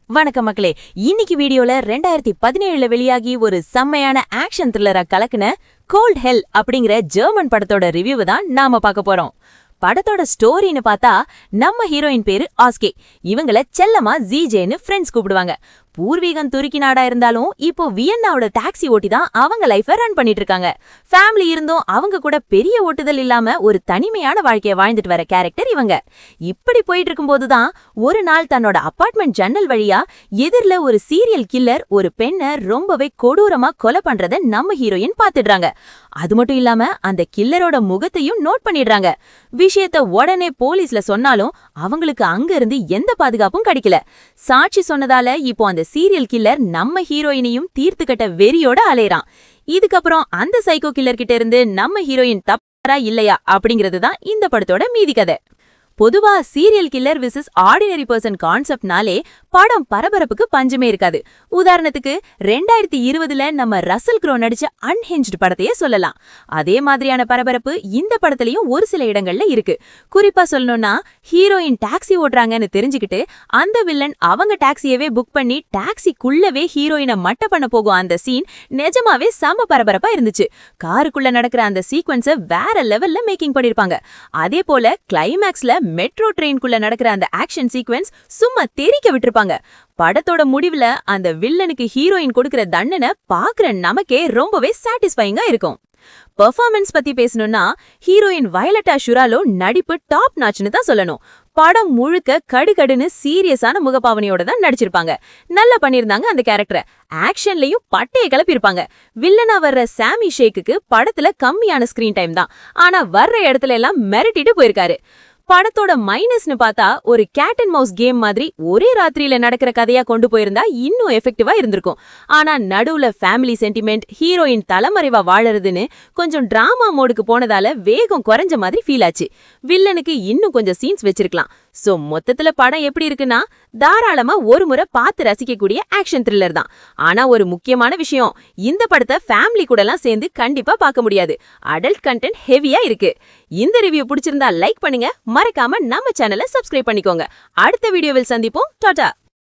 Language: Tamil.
வணக்கம் மக்களே. இன்னைக்கு வீடியோல 2017ல வெளியாகி ஒரு செம்மையான ஆக்ஷன் த்ரில்லரா கலக்குன கோல்ட் ஹெல் அப்படிங்கிற ஜெர்மன் படத்தோட ரிவ்யூ தான் நாம பார்க்க போறோம். படத்தோட ஸ்டோரின்னு பார்த்தா நம்ம ஹீரோயின் பேரு ஆஸ்கே. இவங்கள செல்லமா ஜிஜேன்னு ஃப்ரெண்ட்ஸ் கூப்பிடுவாங்க. பூர்வீகம் துருக்கி நாடா இருந்தாலும் இப்போ வியன்னாவோட டாக்ஸி ஓட்டி தான் அவங்க லைஃப ரன் பண்ணிட்டு இருக்காங்க. ஃபேமிலி இருந்தும் அவங்க கூட பெரிய ஓட்டுதல் இல்லாம ஒரு தனிமையான வாழ்க்கைய வாழ்ந்துட்டு வர கேரக்டர் இவங்க. இப்படி போயிட்டு இருக்கும்போது தான் ஒரு நாள் தன்னோட அபார்ட்மெண்ட் ஜன்னல் வழியா எதிரில ஒரு சீரியல் கில்லர் ஒரு பெண்ணை ரொம்பவே கொடூரமா கொலை பண்றத நம்ம ஹீரோயின் பாத்துடுறாங்க. அது மட்டும் இல்லாம அந்த கில்லரோட முகத்தையும் நோட் பண்ணிடுறாங்க. விஷயத்த உடனே போலீஸ்ல சொன்னாலும் அவங்களுக்கு அங்க இருந்து எந்த பாதுகாப்பும் கிடைக்கல. சாட்சி சொன்னதால இப்போ அந்த சீரியல் கில்லர் நம்ம ஹீரோயினையும் தீர்த்து கட்ட வெறியோட அலையறான். இதுக்கப்புறம் அந்த சைக்கோ கில்லர் கிட்ட இருந்து நம்ம ஹீரோயின் தப்பாரா இல்லையா அப்படிங்கிறது தான் இந்த படத்தோட மீதி கதை. பொதுவா serial killer versus ordinary person கான்செப்ட்னாலே படம் பரபரப்புக்கு பஞ்சமே இருக்காது. உதாரணத்துக்கு 2020ல நம்ம ரசல் க்ரோ நடிச்ச அன்ஹிஞ்ச்டு படத்தையே சொல்லலாம். அதே மாதிரியான பரபரப்பு இந்த படத்துலயும் ஒரு சில இடங்கள்ல இருக்கு. குறிப்பா சொல்லணும்னா ஹீரோயின் டாக்ஸி ஓட்டுறாங்கன்னு தெரிஞ்சுக்கிட்டு அந்த வில்லன் அவங்க டாக்ஸியவே புக் பண்ணி டாக்ஸிக்குள்ளவே ஹீரோயினை மட்ட பண்ண போகும் அந்த சீன் நிஜமாவே செம பரபரப்பா இருந்துச்சு. காருக்குள்ள நடக்கிற அந்த சீக்வன்ஸை வேற லெவல்ல மேக்கிங் பண்ணிருப்பாங்க. அதே போல கிளைமேக்ஸ்ல மெட்ரோ ட்ரெயின்குள்ள நடக்கிற அந்த ஆக்ஷன் சீக்வென்ஸ் சும்மா தெரிக்க விட்டுருப்பாங்க. படத்தோட முடிவுல அந்த வில்லனுக்கு ஹீரோயின் கொடுக்கிற தண்டனை பாக்குற நமக்கே ரொம்பவே சாட்டிஸ்ஃபைங்கா இருக்கும். பெர்ஃபார்மன்ஸ் பத்தி பேசணும்னா ஹீரோயின் வயலட்டா ஷுராலோ நடிப்பு டாப் நாச்னு தான் சொல்லணும். படம் முழுக்க கடுகடுன்னு சீரியஸான முகபாவனையோட தான் நடிச்சிருப்பாங்க. நல்லா பண்ணிருந்தாங்க அந்த கேரக்டரை. ஆக்ஷன்லயும் பட்டைய கிளப்பிருப்பாங்க. வில்லனா வர்ற சாமி ஷேக்குக்கு படத்துல கம்மியான ஸ்கிரீன் டைம் தான். ஆனா வர்ற இடத்துல எல்லாம் மிரட்டிட்டு போயிருக்காரு. படத்தோட மைனஸ்னு பார்த்தா ஒரு கேட் அண்ட் மவுஸ் கேம் மாதிரி ஒரே ராத்திரியில நடக்கிற கதையா கொண்டு போயிருந்தா இன்னும் எஃபெக்டிவா இருந்திருக்கும். ஆனா நடுவுல ஃபேமிலி சென்டிமெண்ட், ஹீரோயின் தலைமறைவா வாழறதுன்னு கொஞ்சம் டிராமா மோடுக்கு போனதால வேகம் குறைஞ்ச மாதிரி ஃபீல் ஆச்சு. வில்லனுக்கு இன்னும் கொஞ்சம் சீன்ஸ் வச்சிருக்கலாம். சோ மொத்தத்துல படம் எப்படி இருக்குன்னா தாராளமா ஒரு முறை பார்த்து ரசிக்கக்கூடிய ஆக்ஷன் த்ரில்லர் தான். ஆனா ஒரு முக்கியமான விஷயம், இந்த படத்தை ஃபேமிலி கூடலாம் சேர்ந்து கண்டிப்பா பார்க்க முடியாது. அடல்ட் கண்டென்ட் ஹெவியா இருக்கு. இந்த ரிவ்யூ பிடிச்சிருந்தா லைக் பண்ணுங்க. மறக்காம நம்ம சேனலை சப்ஸ்கிரைப் பண்ணிக்கோங்க. அடுத்த வீடியோவில் சந்திப்போம். டாடா.